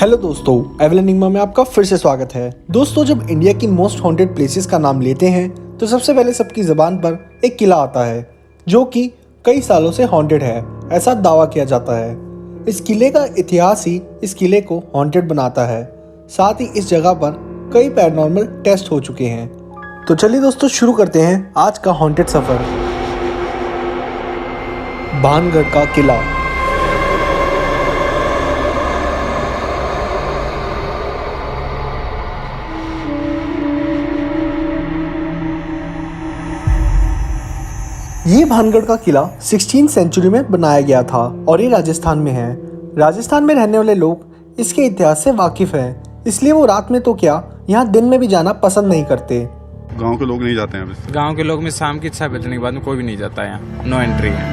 Hello दोस्तों, एवल enigma में आपका फिर से स्वागत है। दोस्तों, जब इंडिया की मोस्ट हॉन्टेड प्लेसेस का नाम लेते हैं तो सबसे पहले सबकी ज़बान पर एक किला आता है जो कि कई सालों से हॉन्टेड है, ऐसा दावा किया जाता है। इस किले का इतिहास ही इस किले को हॉन्टेड बनाता है। साथ ही इस जगह पर कई पैरानॉर्मल टेस्ट हो चुके हैं। तो चलिए दोस्तों, शुरू करते हैं आज का हॉन्टेड सफ़र। भानगढ़ का किला। ये भानगढ़ का किला 16वीं सेंचुरी में बनाया गया था और ये राजस्थान में है। राजस्थान में रहने वाले लोग इसके इतिहास से वाकिफ हैं, इसलिए वो रात में तो क्या, यहाँ दिन में भी जाना पसंद नहीं करते। गांव के लोग नहीं जाते हैं। गांव के लोग में शाम की 6 बजने के बाद में कोई भी नहीं जाता है, यहाँ नो एंट्री है।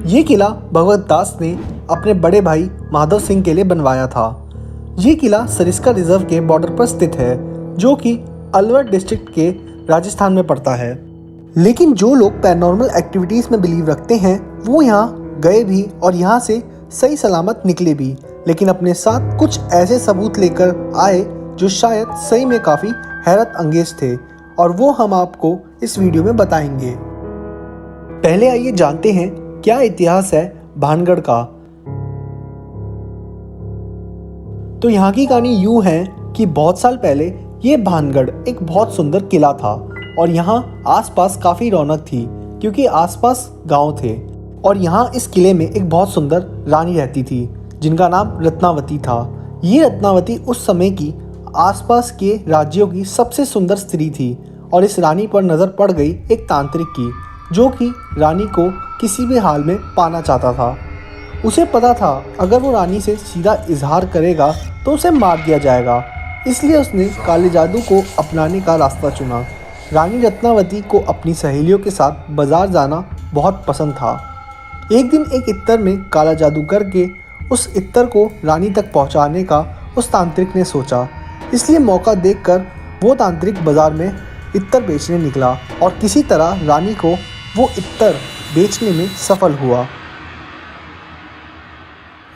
ये किला भगवत दास ने अपने बड़े भाई माधव सिंह के लिए बनवाया था। ये किला सरिस्का रिजर्व के बॉर्डर पर स्थित है जो कि अलवर डिस्ट्रिक्ट के राजस्थान में पड़ता है। लेकिन जो लोग पैरानॉर्मल एक्टिविटीज़ में बिलीव रखते हैं वो यहाँ गए भी और यहाँ से सही सलामत निकले भी, लेकिन अपने साथ कुछ ऐसे सबूत लेकर आए जो शायद सही में काफ़ी हैरत अंगेज थे, और वो हम आपको इस वीडियो में बताएंगे। पहले आइए जानते हैं क्या इतिहास है भानगढ़ का। तो यहाँ की कहानी यूँ है कि बहुत साल पहले ये भानगढ़ एक बहुत सुंदर किला था और यहाँ आसपास काफ़ी रौनक थी क्योंकि आसपास गांव थे। और यहाँ इस किले में एक बहुत सुंदर रानी रहती थी जिनका नाम रत्नावती था। ये रत्नावती उस समय की आसपास के राज्यों की सबसे सुंदर स्त्री थी और इस रानी पर नज़र पड़ गई एक तांत्रिक की, जो कि रानी को किसी भी हाल में पाना चाहता था। उसे पता था अगर वो रानी से सीधा इजहार करेगा तो उसे मार दिया जाएगा, इसलिए उसने काले जादू को अपनाने का रास्ता चुना। रानी रत्नावती को अपनी सहेलियों के साथ बाजार जाना बहुत पसंद था। एक दिन एक इत्तर में काला जादू करके उस इत्तर को रानी तक पहुंचाने का उस तांत्रिक ने सोचा, इसलिए मौका देखकर वो तांत्रिक बाजार में इत्तर बेचने निकला और किसी तरह रानी को वो इत्तर बेचने में सफल हुआ।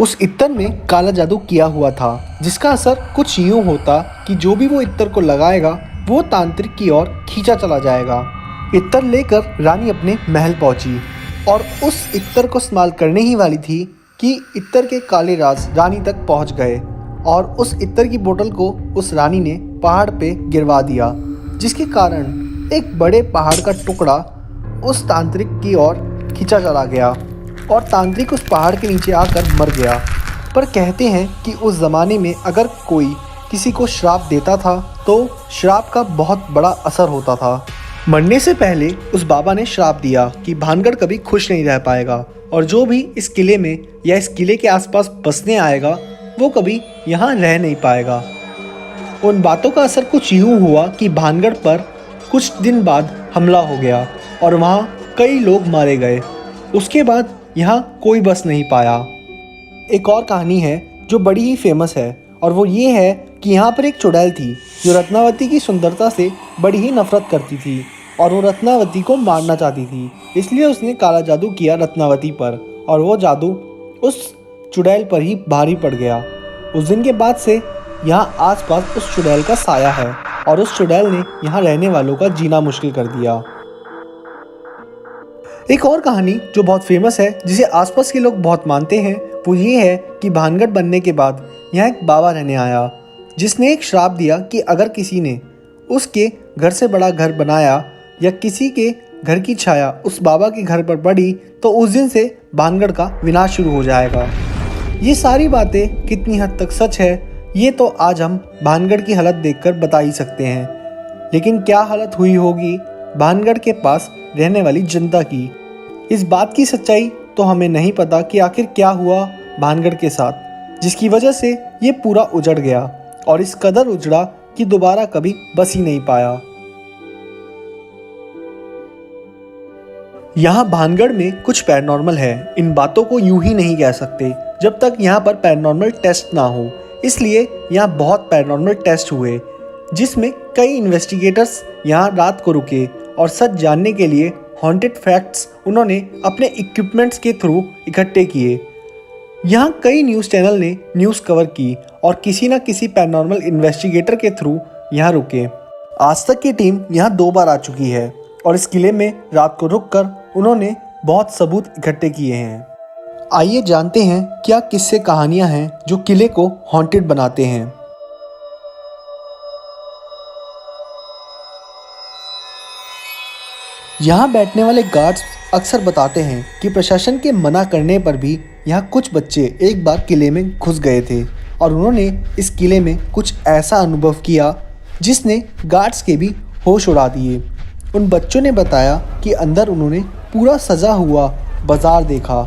उस इत्तर में काला जादू किया हुआ था जिसका असर कुछ यूँ होता कि जो भी वो इत्तर को लगाएगा वो तांत्रिक की ओर खींचा चला जाएगा। इत्तर लेकर रानी अपने महल पहुंची और उस इत्तर को इस्तेमाल करने ही वाली थी कि इत्तर के काले राज रानी तक पहुंच गए और उस इत्तर की बोतल को उस रानी ने पहाड़ पे गिरवा दिया, जिसके कारण एक बड़े पहाड़ का टुकड़ा उस तांत्रिक की ओर खींचा चला गया और तांत्रिक उस पहाड़ के नीचे आकर मर गया। पर कहते हैं कि उस ज़माने में अगर कोई किसी को श्राप देता था तो श्राप का बहुत बड़ा असर होता था। मरने से पहले उस बाबा ने श्राप दिया कि भानगढ़ कभी खुश नहीं रह पाएगा और जो भी इस किले में या इस किले के आसपास बसने आएगा वो कभी यहाँ रह नहीं पाएगा। उन बातों का असर कुछ यूँ हुआ कि भानगढ़ पर कुछ दिन बाद हमला हो गया और वहाँ कई लोग मारे गए। उसके बाद यहाँ कोई बस नहीं पाया। एक और कहानी है जो बड़ी ही फेमस है और वो ये है कि यहाँ पर एक चुड़ैल थी जो रत्नावती की सुंदरता से बड़ी ही नफरत करती थी और वो रत्नावती को मारना चाहती थी, इसलिए उसने काला जादू किया रत्नावती पर और वो जादू उस चुड़ैल पर ही भारी पड़ गया। उस दिन के बाद से यहाँ आसपास उस चुड़ैल का साया है और उस चुड़ैल ने यहाँ रहने वालों का जीना मुश्किल कर दिया। एक और कहानी जो बहुत फेमस है जिसे आसपास के लोग बहुत मानते हैं वो ये है कि भानगढ़ बनने के बाद यहाँ एक बाबा रहने आया जिसने एक श्राप दिया कि अगर किसी ने उसके घर से बड़ा घर बनाया या किसी के घर की छाया उस बाबा के घर पर पड़ी तो उस दिन से भानगढ़ का विनाश शुरू हो जाएगा। ये सारी बातें कितनी हद तक सच है ये तो आज हम भानगढ़ की हालत देखकर बता ही सकते हैं, लेकिन क्या हालत हुई होगी भानगढ़ के पास रहने वाली जनता की, इस बात की सच्चाई तो हमें नहीं पता कि आखिर क्या हुआ भानगढ़ के साथ जिसकी वजह से ये पूरा उजड़ गया और इस कदर उजड़ा कि दोबारा कभी बस ही नहीं पाया। यहाँ भानगढ़ में कुछ पैरानॉर्मल है, इन बातों को यूं ही नहीं कह सकते जब तक यहाँ पर पैरानॉर्मल टेस्ट ना हो, इसलिए यहाँ बहुत पैरानॉर्मल टेस्ट हुए जिसमें कई इन्वेस्टिगेटर्स यहाँ रात को रुके और सच जानने के लिए हॉन्टेड फैक्ट्स उन्होंने अपने इक्विपमेंट्स के थ्रू इकट्ठे किए। यहाँ कई न्यूज़ चैनल ने न्यूज़ कवर की और किसी न किसी पैरानॉर्मल इन्वेस्टिगेटर के थ्रू यहाँ रुके। आज तक की टीम यहाँ 2 बार आ चुकी है और इस किले में रात को रुककर उन्होंने बहुत सबूत इकट्ठे किए हैं। आइए जानते हैं क्या किस्से कहानियाँ हैं जो किले को हॉन्टेड बनाते हैं। यहाँ बैठने वाले गार्ड्स अक्सर बताते हैं कि प्रशासन के मना करने पर भी यहाँ कुछ बच्चे एक बार किले में घुस गए थे और उन्होंने इस किले में कुछ ऐसा अनुभव किया जिसने गार्ड्स के भी होश उड़ा दिए। उन बच्चों ने बताया कि अंदर उन्होंने पूरा सजा हुआ बाजार देखा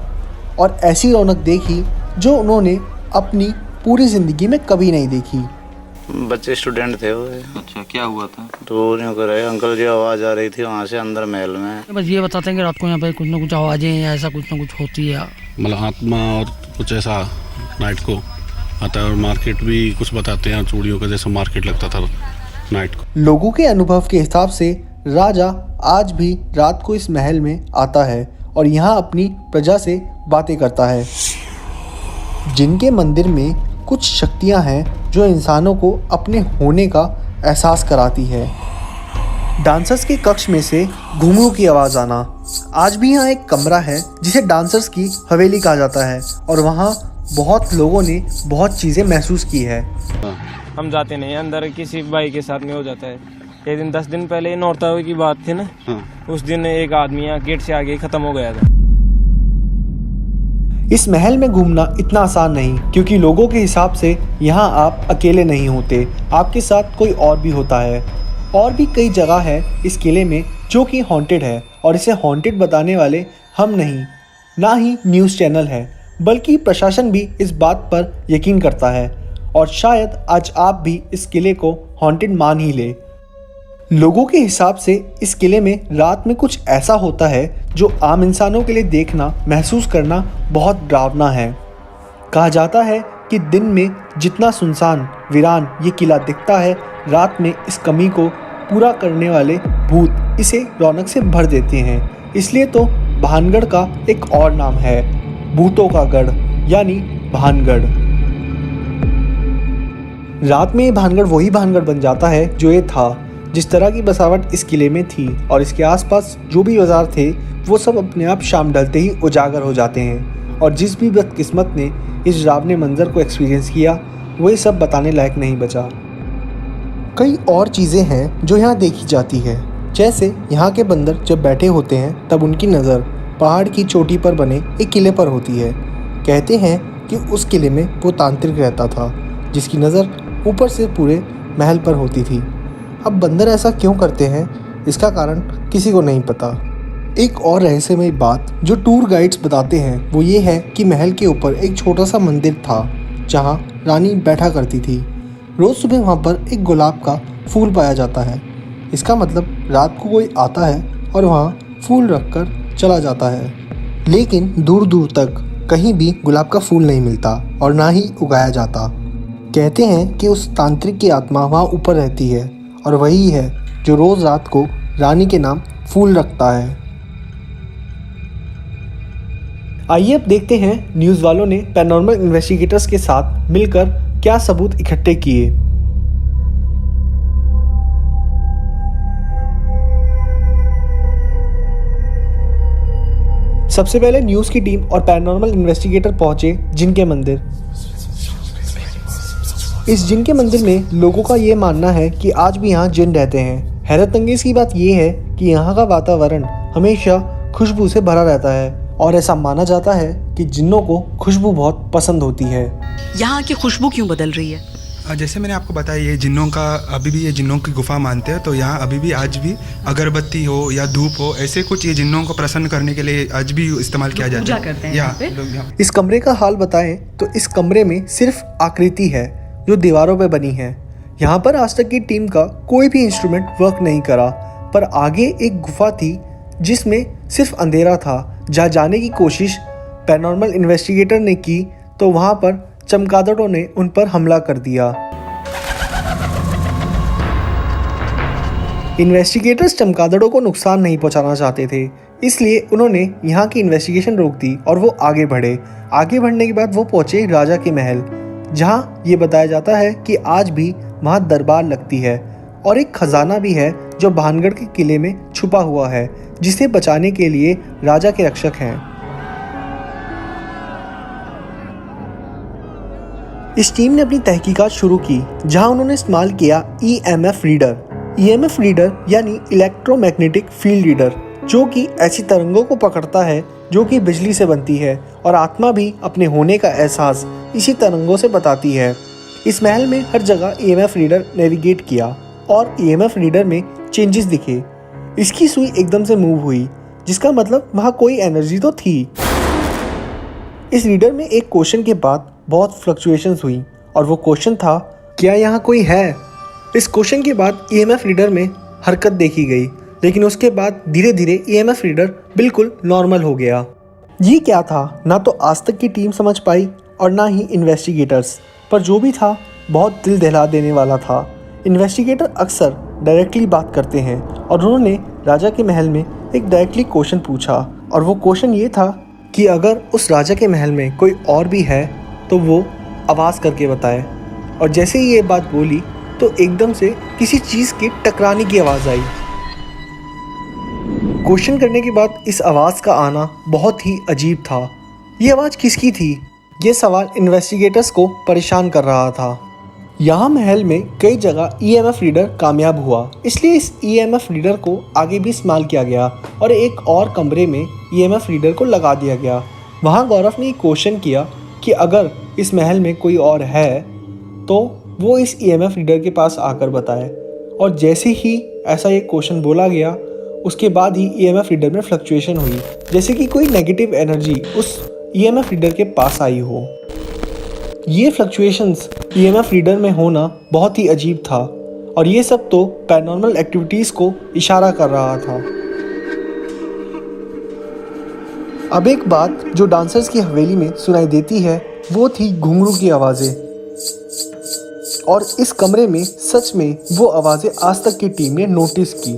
और ऐसी रौनक देखी जो उन्होंने अपनी पूरी ज़िंदगी में कभी नहीं देखी। बच्चे स्टूडेंट थे वो। अच्छा, क्या हुआ था? तो नहीं कर रहे अंकल जी, आवाज़ आ रही थी वहाँ से अंदर महल में। बस ये बताते हैं कि रात को यहाँ पे कुछ ना कुछ आवाज़ें या ऐसा कुछ ना कुछ होती है। मतलब आत्मा और कुछ ऐसा नाइट को आता है। और मार्केट भी कुछ बताते हैं, चूड़ियों का जैसा मार्केट लगता था नाइट को। लोगों के अनुभव के हिसाब से राजा आज भी रात को इस महल में आता है और यहाँ अपनी प्रजा से बातें करता है। जिनके मंदिर में कुछ शक्तियाँ हैं जो इंसानों को अपने होने का एहसास कराती है। डांसर्स के कक्ष में से घुंघरू की आवाज़ आना। आज भी यहाँ एक कमरा है जिसे डांसर्स की हवेली कहा जाता है और वहाँ बहुत लोगों ने बहुत चीज़ें महसूस की है। हम जाते नहीं अंदर, किसी भाई के साथ में हो जाता है। एक दिन 10 दिन पहले नौरता की बात थी ना, उस दिन एक आदमी यहाँ गेट से आगे ख़त्म हो गया था। इस महल में घूमना इतना आसान नहीं, क्योंकि लोगों के हिसाब से यहाँ आप अकेले नहीं होते, आपके साथ कोई और भी होता है। और भी कई जगह है इस किले में जो कि हॉन्टेड है और इसे हॉन्टेड बताने वाले हम नहीं, ना ही न्यूज़ चैनल है, बल्कि प्रशासन भी इस बात पर यकीन करता है और शायद आज आप भी इस किले को हॉन्टेड मान ही ले। लोगों के हिसाब से इस किले में रात में कुछ ऐसा होता है जो आम इंसानों के लिए देखना, महसूस करना बहुत डरावना है। कहा जाता है कि दिन में जितना सुनसान वीरान ये किला दिखता है, रात में इस कमी को पूरा करने वाले भूत इसे रौनक से भर देते हैं। इसलिए तो भानगढ़ का एक और नाम है, भूतों का गढ़ यानी भानगढ़। रात में ये भानगढ़ वही भानगढ़ बन जाता है जो ये था। जिस तरह की बसावट इस किले में थी और इसके आसपास जो भी बाजार थे वो सब अपने आप शाम ढलते ही उजागर हो जाते हैं और जिस भी बदकिस्मत ने इस डरावने मंजर को एक्सपीरियंस किया वो ये सब बताने लायक नहीं बचा। कई और चीज़ें हैं जो यहाँ देखी जाती है, जैसे यहाँ के बंदर जब बैठे होते हैं तब उनकी नज़र पहाड़ की चोटी पर बने एक किले पर होती है। कहते हैं कि उस किले में वो तांत्रिक रहता था जिसकी नज़र ऊपर से पूरे महल पर होती थी। अब बंदर ऐसा क्यों करते हैं इसका कारण किसी को नहीं पता। एक और रहस्यमय बात जो टूर गाइड्स बताते हैं वो ये है कि महल के ऊपर एक छोटा सा मंदिर था जहाँ रानी बैठा करती थी। रोज़ सुबह वहाँ पर एक गुलाब का फूल पाया जाता है। इसका मतलब रात को कोई आता है और वहाँ फूल रख कर चला जाता है, लेकिन दूर दूर तक कहीं भी गुलाब का फूल नहीं मिलता और ना ही उगाया जाता। कहते हैं कि उस तांत्रिक की आत्मा वहाँ ऊपर रहती है और वही है जो रोज़ रात को रानी के नाम फूल रखता है। आइए अब देखते हैं न्यूज़ वालों ने पैरानॉर्मल इन्वेस्टिगेटर्स के साथ मिलकर क्या सबूत इकट्ठे किए। सबसे पहले न्यूज़ की टीम और पैरानॉर्मल इन्वेस्टिगेटर पहुंचे जिनके मंदिर। इस जिन के मंदिर में लोगों का ये मानना है कि आज भी यहाँ जिन रहते हैं। हैरत अंगेज की बात यह है कि यहाँ का वातावरण हमेशा खुशबू से भरा रहता है और ऐसा माना जाता है कि जिन्नों को खुशबू बहुत पसंद होती है। यहाँ की खुशबू क्यों बदल रही है? जैसे मैंने आपको बताया, ये जिन्नों का अभी भी ये जिन्नों की गुफा मानते हैं, तो यहाँ अभी भी आज भी अगरबत्ती हो या धूप हो, ऐसे कुछ ये जिन्नों को प्रसन्न करने के लिए आज भी इस्तेमाल किया जाता है। करते हैं इस कमरे का हाल बताएं तो इस कमरे में सिर्फ आकृति है जो दीवारों पे बनी है। यहाँ पर आज तक की टीम का कोई भी इंस्ट्रूमेंट वर्क नहीं करा, पर आगे एक गुफा थी जिसमें सिर्फ अंधेरा था। जहाँ जाने की कोशिश पैरानॉर्मल इन्वेस्टिगेटर ने की तो वहाँ पर चमगादड़ों ने उन पर हमला कर दिया। इन्वेस्टिगेटर्स चमगादड़ों को नुकसान नहीं पहुंचाना चाहते थे, इसलिए उन्होंने यहाँ की इन्वेस्टिगेशन रोक दी और वो आगे बढ़े। आगे बढ़ने के बाद वो पहुँचे राजा के महल, जहाँ ये बताया जाता है कि आज भी वहाँ दरबार लगती है और एक खजाना भी है जो भानगढ़ के किले में छुपा हुआ है, जिसे बचाने के लिए राजा के रक्षक हैं। इस टीम ने अपनी तहकीकात शुरू की, जहां उन्होंने इस्तेमाल किया EMF रीडर। EMF रीडर यानी इलेक्ट्रोमैग्नेटिक फील्ड रीडर, जो कि ऐसी तरंगों को पकड़ता है जो कि बिजली से बनती है और आत्मा भी अपने होने का एहसास इसी तरंगों से बताती है। इस महल में हर जगह EMF रीडर नेविगेट किया और EMF रीडर में चेंजेस दिखे। इसकी सुई एकदम से मूव हुई, जिसका मतलब वहाँ कोई एनर्जी तो थी। इस रीडर में एक क्वेश्चन के बाद बहुत फ्लक्चुएशंस हुई और वो क्वेश्चन था, क्या यहाँ कोई है? इस क्वेश्चन के बाद EMF रीडर में हरकत देखी गई, लेकिन उसके बाद धीरे धीरे EMF रीडर बिल्कुल नॉर्मल हो गया। ये क्या था, ना तो आज तक की टीम समझ पाई और ना ही इन्वेस्टिगेटर्स, पर जो भी था बहुत दिल दहला देने वाला था। इन्वेस्टिगेटर अक्सर डायरेक्टली बात करते हैं और उन्होंने राजा के महल में एक डायरेक्टली क्वेश्चन पूछा, और वो क्वेश्चन ये था कि अगर उस राजा के महल में कोई और भी है तो वो आवाज़ करके बताए। और जैसे ही ये बात बोली तो एकदम से किसी चीज़ के टकराने की आवाज़ आई। क्वेश्चन करने के बाद इस आवाज़ का आना बहुत ही अजीब था। ये आवाज़ किसकी थी? ये सवाल इन्वेस्टिगेटर्स को परेशान कर रहा था। यहाँ महल में कई जगह EMF रीडर कामयाब हुआ, इसलिए इस EMF रीडर को आगे भी इस्तेमाल किया गया और एक और कमरे में EMF रीडर को लगा दिया गया। वहाँ गौरव ने एक क्वेश्चन किया कि अगर इस महल में कोई और है तो वो इस EMF रीडर के पास आकर बताए। और जैसे ही ऐसा एक क्वेश्चन बोला गया, उसके बाद ही EMF रीडर में फ्लक्चुएशन हुई, जैसे कि कोई नेगेटिव एनर्जी उस EMF रीडर के पास आई हो। ये फ्लक्चुएशंस EMF रीडर में होना बहुत ही अजीब था और ये सब तो पैरानॉर्मल एक्टिविटीज़ को इशारा कर रहा था। अब एक बात जो डांसर्स की हवेली में सुनाई देती है वो थी घुंघरू की आवाज़ें, और इस कमरे में सच में वो आवाज़ें आज तक की टीम ने नोटिस की।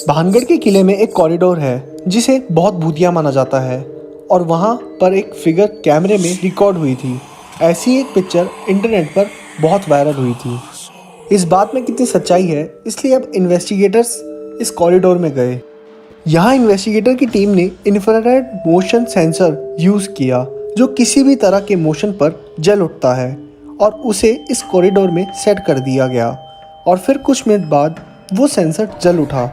भानगढ़ के किले में एक कॉरिडोर है जिसे बहुत भूतिया माना जाता है, और वहाँ पर एक फिगर कैमरे में रिकॉर्ड हुई थी। ऐसी एक पिक्चर इंटरनेट पर बहुत वायरल हुई थी। इस बात में कितनी सच्चाई है, इसलिए अब इन्वेस्टिगेटर्स इस कॉरिडोर में गए। यहाँ इन्वेस्टिगेटर की टीम ने इंफ्रारेड मोशन सेंसर यूज़ किया, जो किसी भी तरह के मोशन पर जल उठता है, और उसे इस कॉरिडोर में सेट कर दिया गया। और फिर कुछ मिनट बाद वो सेंसर जल उठा।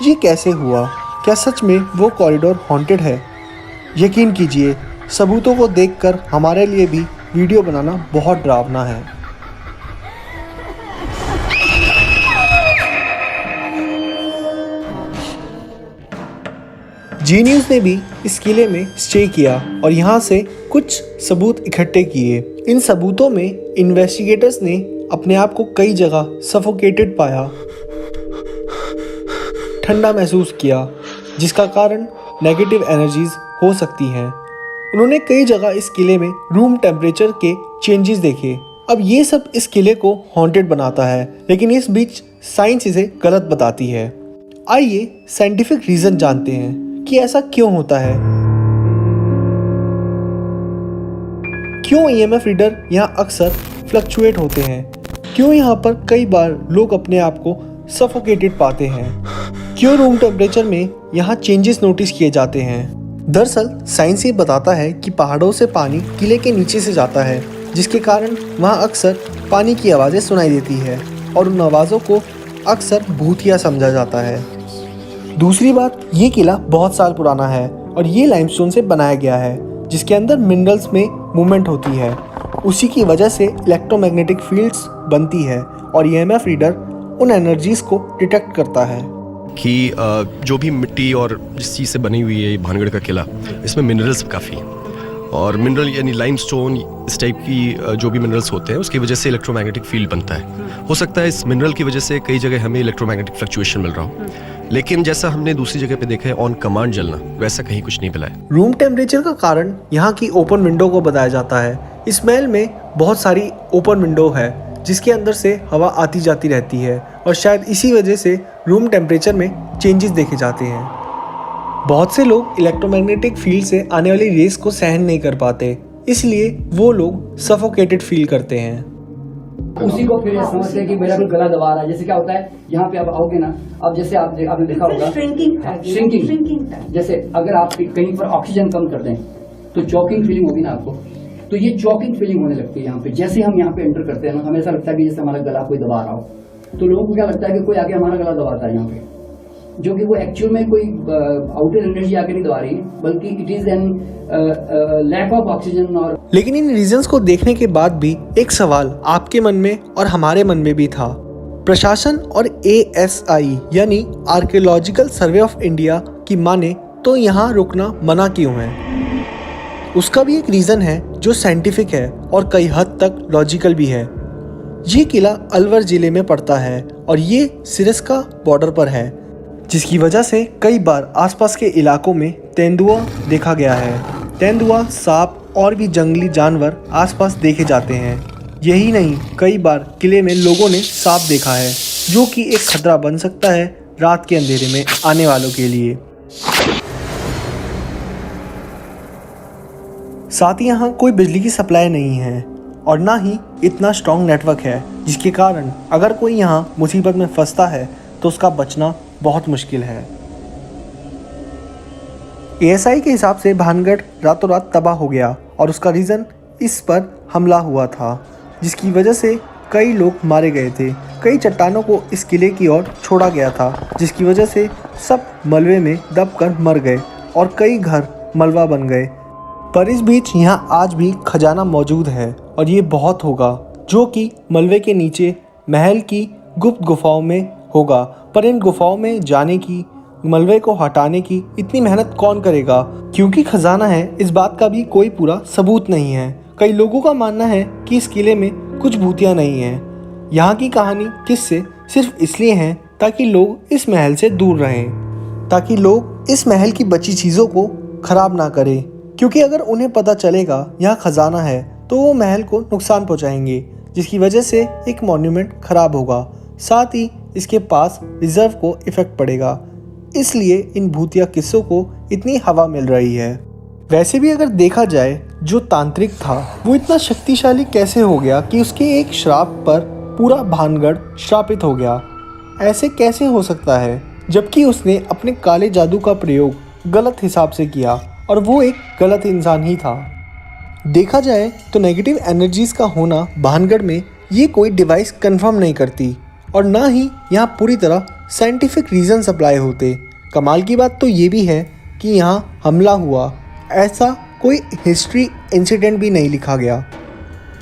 ये कैसे हुआ? क्या सच में वो कॉरिडोर हॉन्टेड है? यकीन कीजिए, सबूतों को देखकर हमारे लिए भी वीडियो बनाना बहुत डरावना है। जी न्यूज़ ने भी इस किले में स्टे किया और यहाँ से कुछ सबूत इकट्ठे किए। इन सबूतों में इन्वेस्टिगेटर्स ने अपने आप को कई जगह सफोकेटेड पाया, ठंडा महसूस किया, जिसका कारण नेगेटिव एनर्जीज हो सकती हैं। उन्होंने कई जगह इस किले में रूम टेम्परेचर के चेंजेस देखे। अब ये सब इस किले को हॉन्टेड बनाता है, लेकिन इस बीच साइंस इसे गलत बताती है। आइए साइंटिफिक रीज़न जानते हैं कि ऐसा क्यों होता है। क्यों EMF रीडर यहाँ अक्सर फ्लक्चुएट होते हैं? क्यों यहाँ पर कई बार लोग अपने आप को सफोकेटेड पाते हैं? क्यों रूम टेम्परेचर में यहाँ चेंजेस नोटिस किए जाते हैं? दरअसल साइंस ये बताता है कि पहाड़ों से पानी किले के नीचे से जाता है, जिसके कारण वहाँ अक्सर पानी की आवाज़ें सुनाई देती है और उन आवाज़ों को अक्सर भूतिया समझा जाता है। दूसरी बात, ये किला बहुत साल पुराना है और ये लाइमस्टोन से बनाया गया है, जिसके अंदर मिनरल्स में मूवमेंट होती है। उसी की वजह से इलेक्ट्रोमैग्नेटिक फील्ड्स बनती है और EMF रीडर उन एनर्जीज को डिटेक्ट करता है। कि जो भी मिट्टी और जिस चीज़ से बनी हुई है ये भानगढ़ का किला, इसमें मिनरल्स काफ़ी हैं, और मिनरल यानी लाइमस्टोन इस टाइप की जो भी मिनरल्स होते हैं उसकी वजह से इलेक्ट्रोमैग्नेटिक फील्ड बनता है। हो सकता है इस मिनरल की वजह से कई जगह हमें इलेक्ट्रोमैग्नेटिक फ्लक्चुएशन मिल रहा हो, लेकिन जैसा हमने दूसरी जगह पे देखा है ऑन कमांड जलना, वैसा कहीं कुछ नहीं मिला है। रूम टेम्परेचर का कारण यहाँ की ओपन विंडो को बताया जाता है। इस महल में बहुत सारी ओपन विंडो है, जिसके अंदर से हवा आती जाती रहती है और शायद इसी वजह से रूम टेम्परेचर में चेंजेस देखे जाते हैं। बहुत से लोग इलेक्ट्रोमैग्नेटिक फील्ड से आने वाली रेस को सहन नहीं कर पाते, इसलिए वो लोग सफोकेटेड फील करते हैं। उसी को फिर समझते हैं कि मेरा कोई गला दबा रहा है। जैसे क्या होता है, यहाँ पे आप आओगे ना, अब जैसे आपने देखा होगा श्रिंकिंग, जैसे अगर आप कहीं पर ऑक्सीजन कम कर दें तो चॉकिंग फीलिंग होगी ना आपको, तो ये चॉकिंग फीलिंग होने लगती है यहाँ पे। जैसे हम यहाँ पे एंटर करते हैं ना, हमें ऐसा लगता है कि जैसे हमारा गला कोई दबा रहा हो, तो लोगों को क्या लगता है कि कोई आगे हमारा गला दबाता है यहाँ पे, जो कि वो एक्चुअल में कोई आउटर एनर्जी आगे नहीं दबा रही है, बल्कि it is an lack of oxygen. और लेकिन इन रीजंस को देखने के बाद भी एक सवाल आपके मन में और हमारे मन में भी था। प्रशासन और ASI यानी आर्कियोलॉजिकल सर्वे ऑफ इंडिया की माने तो यहाँ रुकना मना क्यों है? उसका भी एक रीज़न है जो साइंटिफिक है और कई हद तक लॉजिकल भी है। ये किला अलवर ज़िले में पड़ता है और ये सिरस्का बॉर्डर पर है, जिसकी वजह से कई बार आसपास के इलाकों में तेंदुआ देखा गया है। तेंदुआ, सांप और भी जंगली जानवर आसपास देखे जाते हैं। यही नहीं, कई बार किले में लोगों ने सांप देखा है, जो कि एक खतरा बन सकता है रात के अंधेरे में आने वालों के लिए। साथ ही यहाँ कोई बिजली की सप्लाई नहीं है और ना ही इतना स्ट्रॉन्ग नेटवर्क है, जिसके कारण अगर कोई यहाँ मुसीबत में फंसता है तो उसका बचना बहुत मुश्किल है। ASI के हिसाब से भानगढ़ रातों रात तबाह हो गया और उसका रीज़न इस पर हमला हुआ था, जिसकी वजह से कई लोग मारे गए थे। कई चट्टानों को इस किले की ओर छोड़ा गया था, जिसकी वजह से सब मलबे में दबकर मर गए और कई घर मलबा बन गए। पर इस बीच यहाँ आज भी खजाना मौजूद है और ये बहुत होगा, जो कि मलबे के नीचे महल की गुप्त गुफाओं में होगा। पर इन गुफाओं में जाने की, मलबे को हटाने की इतनी मेहनत कौन करेगा? क्योंकि खजाना है, इस बात का भी कोई पूरा सबूत नहीं है। कई लोगों का मानना है कि इस किले में कुछ भूतियाँ नहीं हैं। यहाँ की कहानी किस्से सिर्फ इसलिए हैं ताकि लोग इस महल से दूर रहें, ताकि लोग इस महल की बची चीज़ों को खराब ना करें, क्योंकि अगर उन्हें पता चलेगा यहाँ खजाना है तो वो महल को नुकसान पहुँचाएंगे, जिसकी वजह से एक मॉन्यूमेंट खराब होगा, साथ ही इसके पास रिजर्व को इफेक्ट पड़ेगा। इसलिए इन भूतिया किस्सों को इतनी हवा मिल रही है। वैसे भी अगर देखा जाए, जो तांत्रिक था वो इतना शक्तिशाली कैसे हो गया कि उसके एक श्राप पर पूरा भानगढ़ श्रापित हो गया? ऐसे कैसे हो सकता है, जबकि उसने अपने काले जादू का प्रयोग गलत हिसाब से किया और वो एक गलत इंसान ही था। देखा जाए तो नेगेटिव एनर्जीज का होना भानगढ़ में ये कोई डिवाइस कंफर्म नहीं करती और ना ही यहाँ पूरी तरह साइंटिफिक रीज़न सप्लाई होते। कमाल की बात तो ये भी है कि यहाँ हमला हुआ, ऐसा कोई हिस्ट्री इंसिडेंट भी नहीं लिखा गया।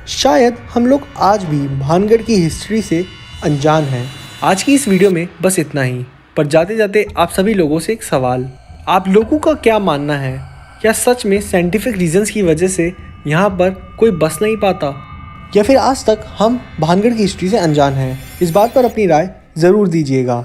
शायद हम लोग आज भी भानगढ़ की हिस्ट्री से अनजान हैं। आज की इस वीडियो में बस इतना ही, पर जाते जाते आप सभी लोगों से एक सवाल, आप लोगों का क्या मानना है? क्या सच में साइंटिफिक रीजंस की वजह से यहाँ पर कोई बस नहीं पाता, या फिर आज तक हम भानगढ़ की हिस्ट्री से अनजान हैं? इस बात पर अपनी राय ज़रूर दीजिएगा।